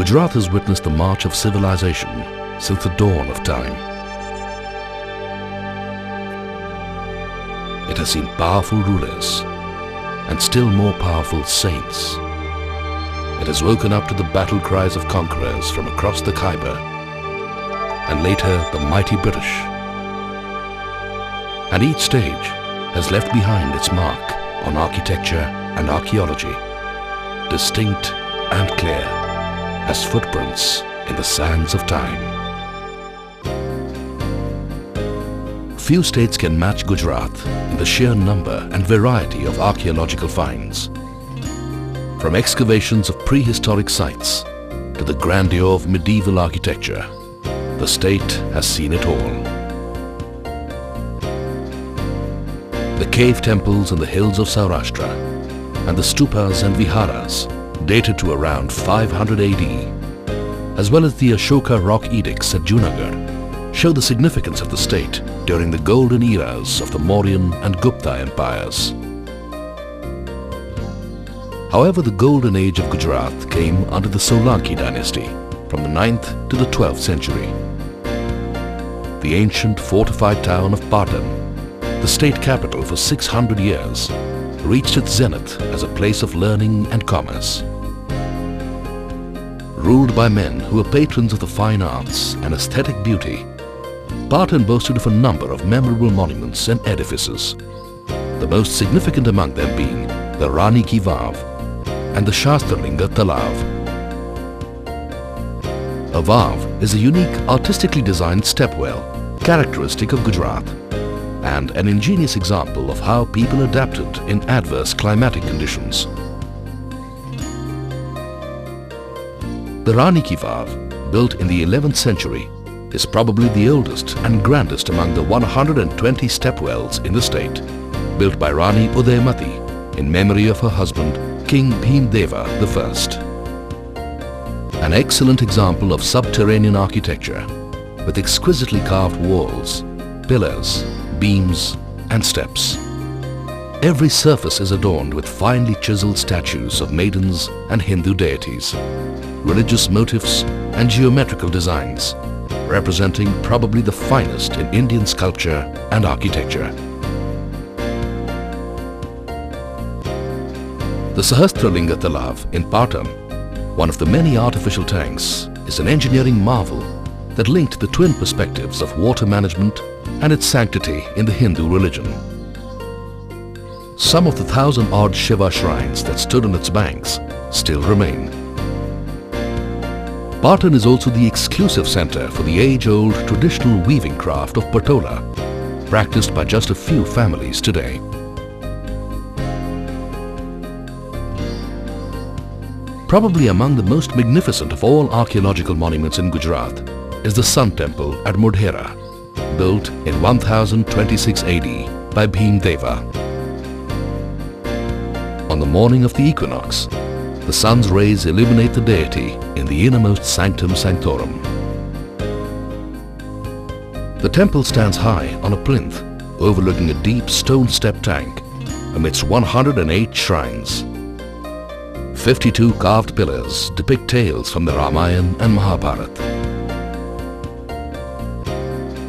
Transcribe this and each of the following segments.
Gujarat has witnessed the march of civilization since the dawn of time. It has seen powerful rulers and still more powerful saints. It has woken up to the battle cries of conquerors from across the Khyber and later the mighty British. And each stage has left behind its mark on architecture and archaeology, distinct and clear as footprints in the sands of time. Few states can match Gujarat in the sheer number and variety of archaeological finds. From excavations of prehistoric sites to the grandeur of medieval architecture, the state has seen it all. The cave temples in the hills of Saurashtra and the stupas and viharas dated to around 500 AD, as well as the Ashoka rock edicts at Junagadh, show the significance of the state during the golden eras of the Mauryan and Gupta empires. However, the golden age of Gujarat came under the Solanki dynasty from the 9th to the 12th century. The ancient fortified town of Patan, the state capital for 600 years, reached its zenith as a place of learning and commerce. Ruled by men who were patrons of the fine arts and aesthetic beauty, Patan boasted of a number of memorable monuments and edifices, the most significant among them being the Rani Ki Vav and the Shastralinga Talav. A vav is a unique artistically designed stepwell characteristic of Gujarat and an ingenious example of how people adapted in adverse climatic conditions. The Rani Ki Vav, built in the 11th century, is probably the oldest and grandest among the 120 stepwells in the state, built by Rani Udaymati in memory of her husband King Bhimdeva I. An excellent example of subterranean architecture with exquisitely carved walls, pillars, beams and steps. Every surface is adorned with finely chiseled statues of maidens and Hindu deities, religious motifs and geometrical designs, representing probably the finest in Indian sculpture and architecture. The Sahasralinga Talav in Patan, one of the many artificial tanks, is an engineering marvel that linked the twin perspectives of water management and its sanctity in the Hindu religion. Some of the 1,000-odd Shiva shrines that stood on its banks still remain. Patan is also the exclusive center for the age-old traditional weaving craft of patola, practiced by just a few families today. Probably among the most magnificent of all archaeological monuments in Gujarat is the Sun Temple at Modhera, built in 1026 AD by Bhimdeva. On the morning of the equinox, the sun's rays illuminate the deity in the innermost sanctum sanctorum. The temple stands high on a plinth overlooking a deep stone-stepped tank amidst 108 shrines. 52 carved pillars depict tales from the Ramayana and Mahabharata.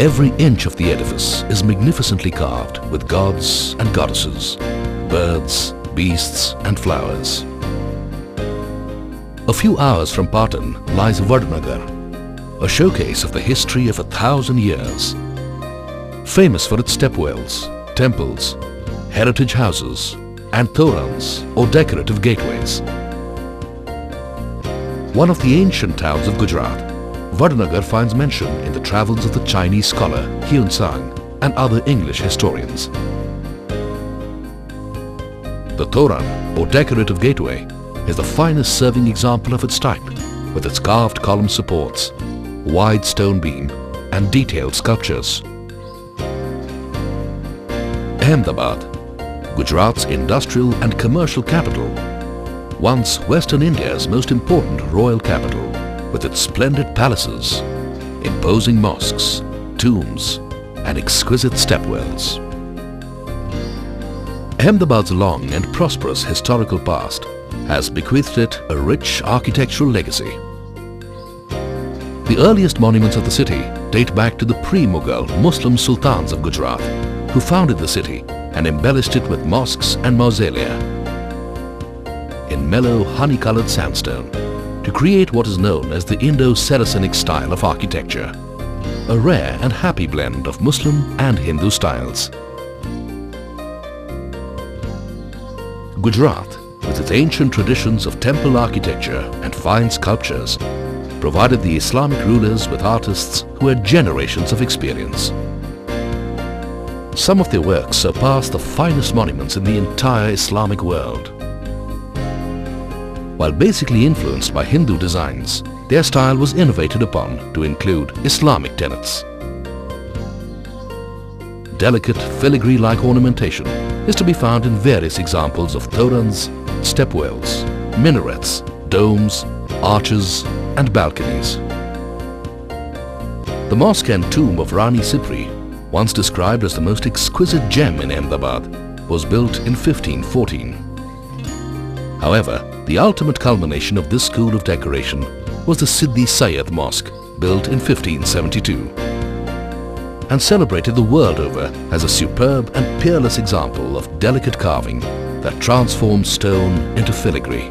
Every inch of the edifice is magnificently carved with gods and goddesses, birds, beasts and flowers. A few hours from Patan lies Vadnagar, a showcase of the history of 1,000 years. Famous for its stepwells, temples, heritage houses and torans or decorative gateways. One of the ancient towns of Gujarat, Vadnagar finds mention in the travels of the Chinese scholar Hyun Sang and other English historians. The toran or decorative gateway is the finest serving example of its type, with its carved column supports, wide stone beam and detailed sculptures. Ahmedabad, Gujarat's industrial and commercial capital, once Western India's most important royal capital, with its splendid palaces, imposing mosques, tombs and exquisite stepwells. Ahmedabad's long and prosperous historical past has bequeathed it a rich architectural legacy, The earliest monuments of the city date back to the pre-Mughal Muslim sultans of Gujarat, who founded the city and embellished it with mosques and mausolea in mellow honey-colored sandstone to create what is known as the Indo-Saracenic style of architecture, a rare and happy blend of Muslim and Hindu styles. Gujarat, with its ancient traditions of temple architecture and fine sculptures, provided the Islamic rulers with artists who had generations of experience. Some of their works surpass the finest monuments in the entire Islamic world. While basically influenced by Hindu designs, their style was innovated upon to include Islamic tenets. Delicate filigree-like ornamentation is to be found in various examples of torans, stepwells, minarets, domes, arches and balconies. The mosque and tomb of Rani Sipri, once described as the most exquisite gem in Ahmedabad, was built in 1514. However, the ultimate culmination of this school of decoration was the Siddhi Sayyid Mosque, built in 1572, and celebrated the world over as a superb and peerless example of delicate carving that transforms stone into filigree.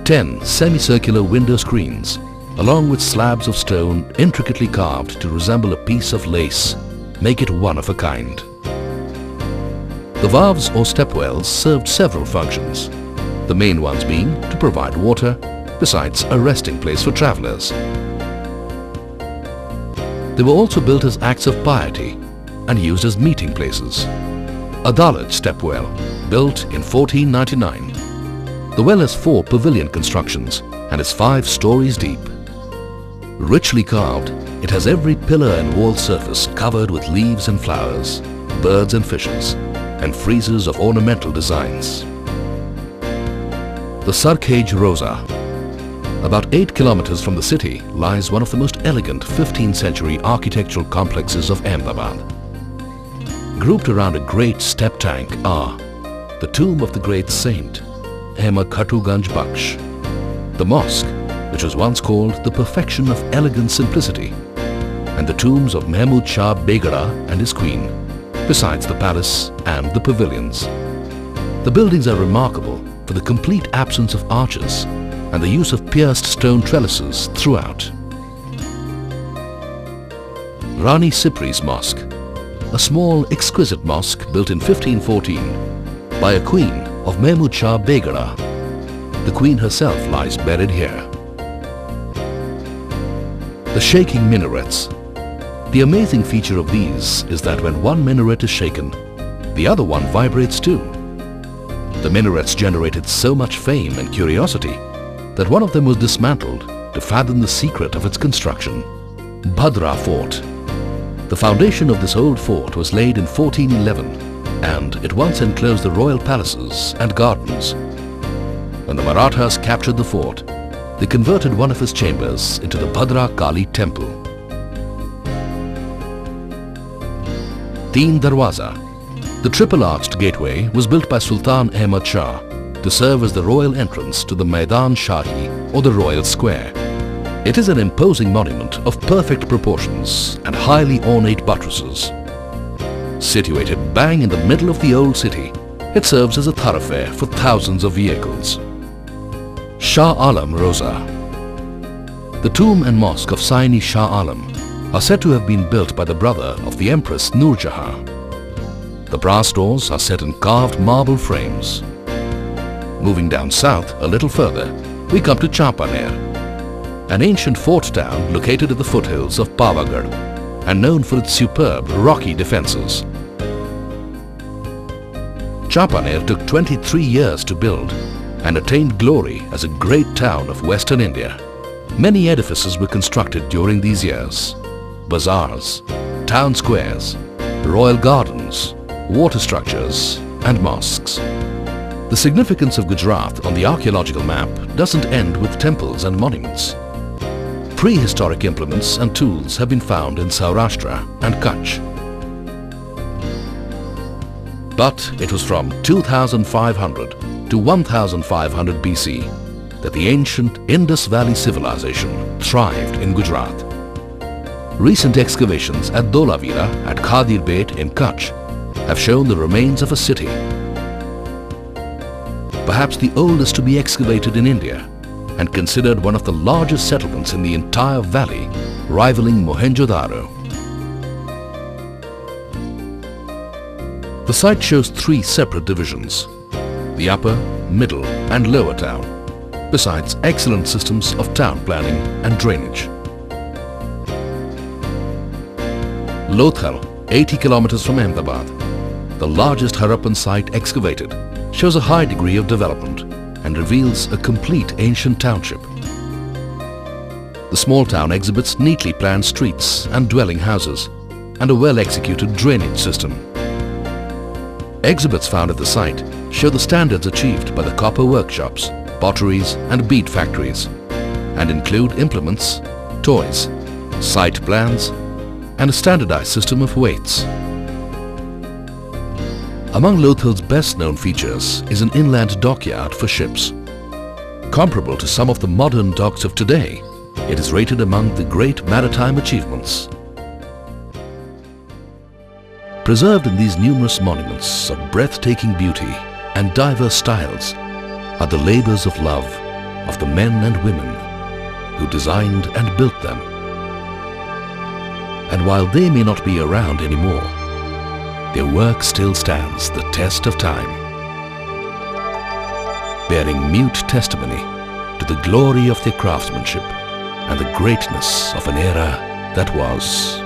Ten semicircular window screens, along with slabs of stone intricately carved to resemble a piece of lace, make it one of a kind. The valves or stepwells served several functions, the main ones being to provide water, besides a resting place for travelers. They were also built as acts of piety and used as meeting places. Adalat stepwell, built in 1499. The well has 4 pavilion constructions and is 5 stories deep. Richly carved, it has every pillar and wall surface covered with leaves and flowers, birds and fishes, and friezes of ornamental designs. The Sarkhej Roza. About 8 kilometers from the city lies one of the most elegant 15th century architectural complexes of Ahmedabad. Grouped around a great step tank are the tomb of the great saint, Ahmad Khatuganj Baksh, the mosque, which was once called the perfection of elegant simplicity, and the tombs of Mahmud Shah Begada and his queen, besides the palace and the pavilions. The buildings are remarkable for the complete absence of arches and the use of pierced stone trellises throughout. Rani Sipri's Mosque, a small exquisite mosque built in 1514 by a queen of Mahmud Shah Begada. The queen herself lies buried here. The shaking minarets. The amazing feature of these is that when one minaret is shaken, the other one vibrates too. The minarets generated so much fame and curiosity that one of them was dismantled to fathom the secret of its construction. Bhadra Fort. The foundation of this old fort was laid in 1411, and it once enclosed the royal palaces and gardens. When the Marathas captured the fort, they converted one of its chambers into the Bhadra Kali temple. Teen Darwaza. The triple-arched gateway was built by Sultan Ahmad Shah to serve as the royal entrance to the Maidan Shahi or the Royal Square. It is an imposing monument of perfect proportions and highly ornate buttresses. Situated bang in the middle of the old city, it serves as a thoroughfare for thousands of vehicles. Shah Alam Roza. The tomb and mosque of Saini Shah Alam are said to have been built by the brother of the Empress Noor Jahan. The brass doors are set in carved marble frames. Moving down south a little further, we come to Champaner, an ancient fort town located at the foothills of Pavagadh and known for its superb rocky defenses. Champaner took 23 years to build and attained glory as a great town of Western India. Many edifices were constructed during these years: bazaars, town squares, royal gardens, water structures and mosques. The significance of Gujarat on the archaeological map doesn't end with temples and monuments. Prehistoric implements and tools have been found in Saurashtra and Kutch. But it was from 2500 to 1500 BC that the ancient Indus Valley civilization thrived in Gujarat. Recent excavations at Dholavira at Khadir Bait in Kutch have shown the remains of a city, perhaps the oldest to be excavated in India and considered one of the largest settlements in the entire valley, rivaling Mohenjo-daro. The site shows three separate divisions: the upper, middle and lower town, besides excellent systems of town planning and drainage. Lothal, 80 kilometers from Ahmedabad, the largest Harappan site excavated, shows a high degree of development and reveals a complete ancient township. The small town exhibits neatly planned streets and dwelling houses and a well-executed drainage system. Exhibits found at the site show the standards achieved by the copper workshops, potteries and bead factories and include implements, toys, site plans and a standardized system of weights. Among Lothal's best-known features is an inland dockyard for ships. Comparable to some of the modern docks of today, it is rated among the great maritime achievements. Preserved in these numerous monuments of breathtaking beauty and diverse styles are the labors of love of the men and women who designed and built them. And while they may not be around anymore, their work still stands the test of time, bearing mute testimony to the glory of their craftsmanship and the greatness of an era that was.